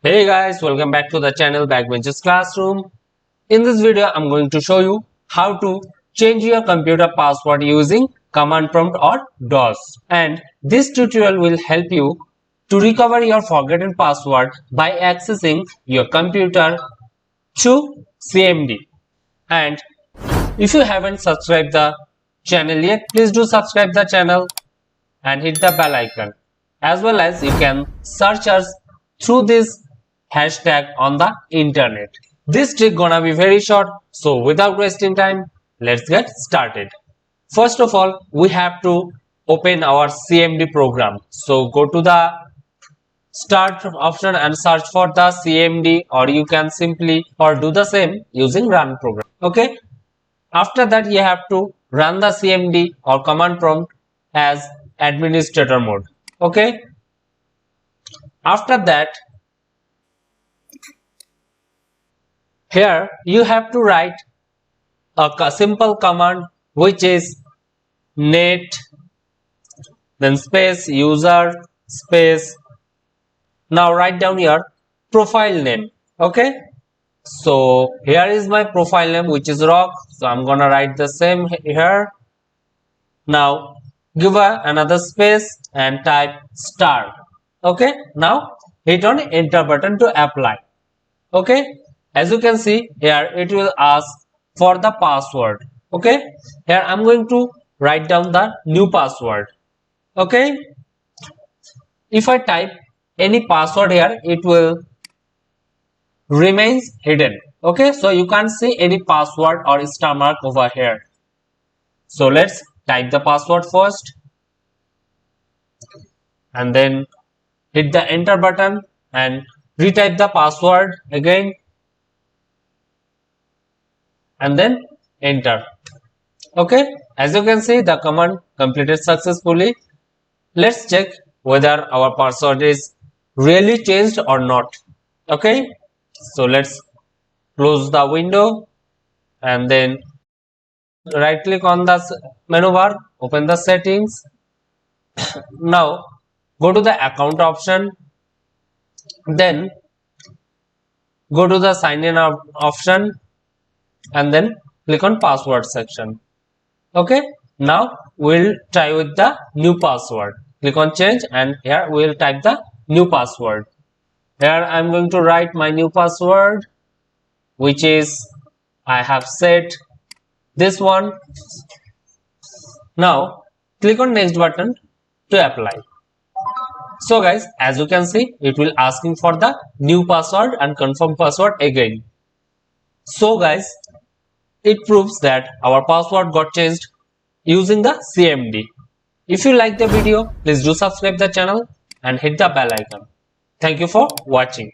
Hey guys, welcome back to the channel Backbenchers Classroom. In this video, I'm going to show you how to change your computer password using command prompt or DOS. And this tutorial will help you to recover your forgotten password by accessing your computer through CMD. And if you haven't subscribed the channel yet, please do subscribe the channel and hit the bell icon. As well as you can search us through this hashtag on the internet. This trick gonna be very short, so without wasting time, let's get started. First of all, we have to open our CMD program. So go to the start option and search for the CMD, or you can simply or do the same using run program. Okay. After that, you have to run the CMD or command prompt as administrator mode. Okay. After that, here you have to write a simple command which is net then space user space. Now write down your profile name. Okay, so here is my profile name, which is rock, so I'm gonna write the same here. Now give another space and type star. Okay, now hit on enter button to apply. Okay, as you can see here, it will ask for the password. Okay, here I'm going to write down the new password. Okay, if I type any password here, it will remains hidden. Okay, so you can't see any password or star mark over here. So let's type the password first and then hit the enter button and retype the password again and then enter. Okay, as you can see, the command completed successfully. Let's check whether our password is really changed or not. Okay, so let's close the window and then right click on the menu bar, open the settings. Now go to the account option, then go to the sign in option and then click on password section. Okay, now we'll try with the new password. Click on change and here we'll type the new password. Here I'm going to write my new password, which is I have set this one. Now click on next button to apply. So guys, as you can see, it will asking for the new password and confirm password again. So guys, it proves that our password got changed using the CMD. If you like the video, please do subscribe the channel and hit the bell icon. Thank you for watching.